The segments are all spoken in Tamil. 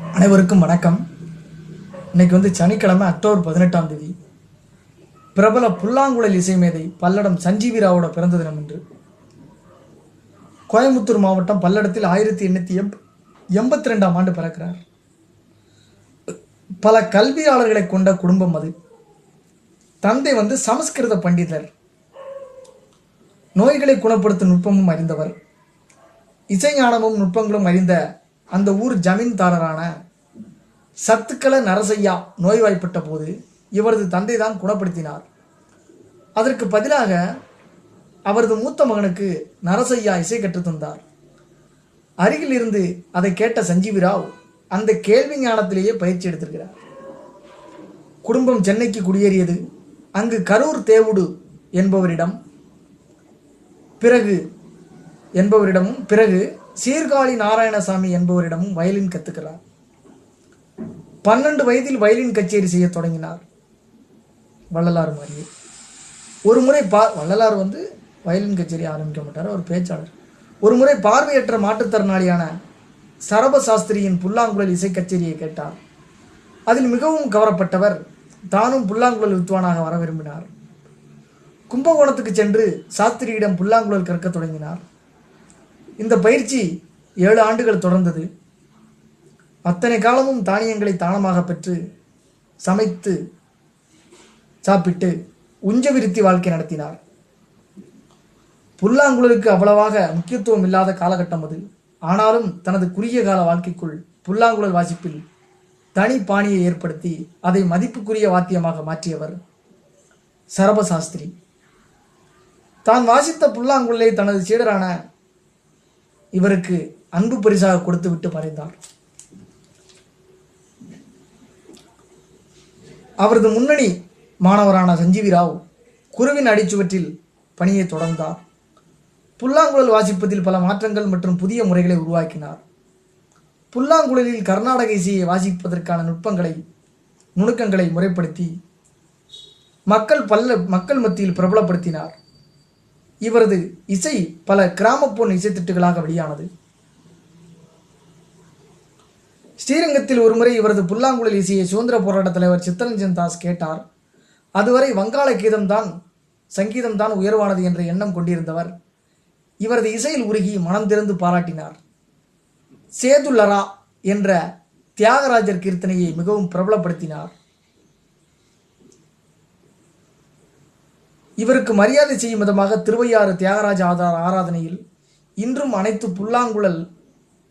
அனைவருக்கும் வணக்கம். இன்னைக்கு சனிக்கிழமை அக்டோபர் 18ஆம் தேதி. பிரபல புல்லாங்குழல் இசை மேதை பல்லடம் சஞ்சீவி ராவோட பிறந்த தினம் என்று. கோயம்புத்தூர் மாவட்டம் பல்லடத்தில் 1882ஆம் ஆண்டு பிறக்கிறார். பல கல்வியாளர்களை கொண்ட குடும்பம் அது. தந்தை சமஸ்கிருத பண்டிதர், நோய்களை குணப்படுத்தும் நுட்பமும் அறிந்தவர், இசைஞானமும் நுட்பங்களும் அறிந்த அந்த ஊர் ஜமீன்தாரரான சத்துக்கள நரசையா நோய்வாய்ப்பட்ட போது இவரது தந்தை தான் குணப்படுத்தினார். அதற்கு பதிலாக அவரது மூத்த மகனுக்கு நரசையா இசை கற்றுத்தந்தார். அருகில் இருந்து அதை கேட்ட சஞ்சீவி ராவ் அந்த கேள்வி ஞானத்திலேயே பயிற்சி எடுத்திருக்கிறார். குடும்பம் சென்னைக்கு குடியேறியது. அங்கு கரூர் தேவுடு என்பவரிடமும் பிறகு சீர்காழி நாராயணசாமி என்பவரிடமும் வயலின் கத்துக்கிறார். 12 வயதில் வயலின் கச்சேரி செய்ய தொடங்கினார். வள்ளலார் மாதிரியே ஒரு முறை வள்ளலார் வயலின் கச்சேரி ஆரம்பிக்க மாட்டார், அவர் பேச்சாளர். ஒரு முறை பார்வையற்ற மாற்றுத்திறனாளியான சரப சாஸ்திரியின் புல்லாங்குழல் இசை கச்சேரியை கேட்டார். அதில் மிகவும் கவரப்பட்டவர் தானும் புல்லாங்குழல் வித்வானாக வர விரும்பினார். கும்பகோணத்துக்கு சென்று சாஸ்திரியிடம் புல்லாங்குழல் கற்க தொடங்கினார். இந்த பயிற்சி 7 ஆண்டுகள் தொடர்ந்தது. அத்தனை காலமும் தானியங்களை தானமாக பெற்று சமைத்து சாப்பிட்டு உஞ்சவிருத்தி வாழ்க்கை நடத்தினார். புல்லாங்குழலுக்கு அவ்வளவாக முக்கியத்துவம் இல்லாத காலகட்டம் அது. ஆனாலும் தனது குறுகிய கால வாழ்க்கைக்குள் புல்லாங்குழல் வாசிப்பில் தனி பாணியை ஏற்படுத்தி அதை மதிப்புக்குரிய வாத்தியமாக மாற்றியவர் சரபசாஸ்திரி. தான் வாசித்த புல்லாங்குழலை தனது சீடரான இவருக்கு அன்பு பரிசாக கொடுத்து விட்டு மறைந்தார். அவரது முன்னணி மாணவரான சஞ்சீவி ராவ் குருவின் அடிச்சுவற்றில் பணியை தொடர்ந்தார். புல்லாங்குழல் வாசிப்பதில் பல மாற்றங்கள் மற்றும் புதிய முறைகளை உருவாக்கினார். புல்லாங்குழலில் கர்நாடக இசையை வாசிப்பதற்கான நுணுக்கங்களை முறைப்படுத்தி மக்கள் மத்தியில் பிரபலப்படுத்தினார். இவரது இசை பல கிராமப்பொன் இசைத்திட்டுகளாக வெளியானது. ஸ்ரீரங்கத்தில் ஒருமுறை இவரது புல்லாங்குழல் இசையை சுதந்திர போராட்ட தலைவர் சித்தரஞ்சன் தாஸ் கேட்டார். அதுவரை வங்காள சங்கீதம்தான் உயர்வானது என்ற எண்ணம் கொண்டிருந்தவர் இவரது இசையில் உருகி மனம் திறந்து பாராட்டினார். சேதுலரா என்ற தியாகராஜர் கீர்த்தனையை மிகவும் பிரபலப்படுத்தினார். இவருக்கு மரியாதை செய்யும் விதமாக திருவையாறு தியாகராஜ ஆராதனையில் இன்றும் அனைத்து புல்லாங்குழல்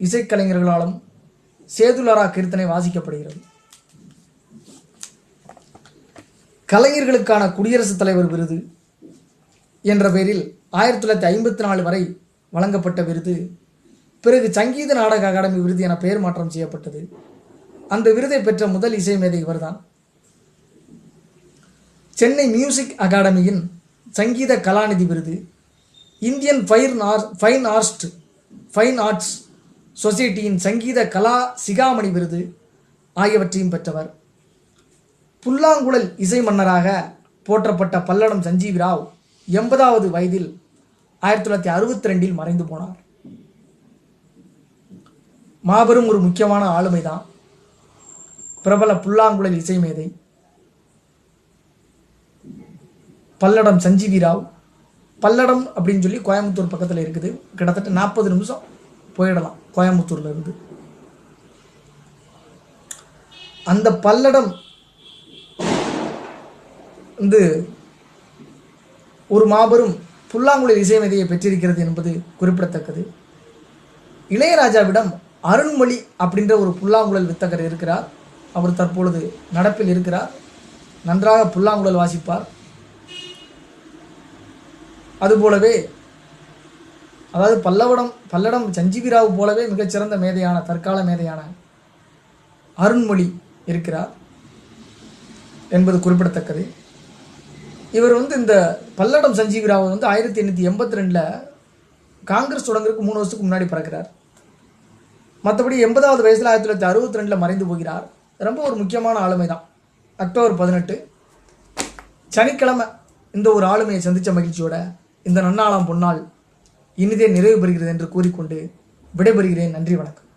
இசைக்கலைஞர்களாலும் சேதுலரா கீர்த்தனை வாசிக்கப்படுகிறது. கலைஞர்களுக்கான குடியரசுத் தலைவர் விருது என்ற பெயரில் 1954 வரை வழங்கப்பட்ட விருது பிறகு சங்கீத நாடக அகாடமி விருது என பெயர் மாற்றம் செய்யப்பட்டது. அந்த விருதை பெற்ற முதல் இசை மேதை இவர்தான். சென்னை மியூசிக் அகாடமியின் சங்கீத கலாநிதி விருது, இந்தியன் ஃபைன் ஆர்ட்ஸ் சொசைட்டியின் சங்கீத கலா சிகாமணி விருது ஆகியவற்றையும் பெற்றவர். புல்லாங்குழல் இசை மன்னராக போற்றப்பட்ட பல்லடம் சஞ்சீவி ராவ் 80வது வயதில் 1962 மறைந்து போனார். மாபெரும் ஒரு முக்கியமான ஆளுமைதான் பிரபல புல்லாங்குழல் இசை மேதை பல்லடம் சஞ்சீவி ராவ். பல்லடம் அப்படின்னு சொல்லி கோயம்புத்தூர் பக்கத்தில் இருக்குது. கிட்டத்தட்ட 40 நிமிஷம் போயிடலாம் கோயம்புத்தூர்ல இருந்து. அந்த பல்லடம் ஒரு மாபெரும் புல்லாங்குழல் இசை மேதையை பெற்றிருக்கிறது என்பது குறிப்பிடத்தக்கது. இளையராஜாவிடம் அருண்மொழி அப்படின்ற ஒரு புல்லாங்குழல் வித்தகர் இருக்கிறார். அவர் தற்பொழுது நடப்பில் இருக்கிறார். நன்றாக புல்லாங்குழல் வாசிப்பார். அதுபோலவே அதாவது பல்லடம் சஞ்சீவி ராவ் போலவே மிகச்சிறந்த மேதையான தற்கால மேதையான அருண்மொழி இருக்கிறார் என்பது குறிப்பிடத்தக்கது. இவர் இந்த பல்லடம் சஞ்சீவி ராவ் 1882 காங்கிரஸ் தொடங்குறதுக்கு 3 வருஷத்துக்கு முன்னாடி பிறக்கிறார். மற்றபடி 80வது வயசுல 1962 மறைந்து போகிறார். ரொம்ப ஒரு முக்கியமான ஆளுமை தான். அக்டோபர் 18 சனிக்கிழமை இந்த ஒரு ஆளுமையை சந்தித்த மகிழ்ச்சியோட இந்த நன்னாளாம் பொன்னால் இனிதே நிறைவு பெறுகிறது என்று கூறிக்கொண்டு விடைபெறுகிறேன். நன்றி, வணக்கம்.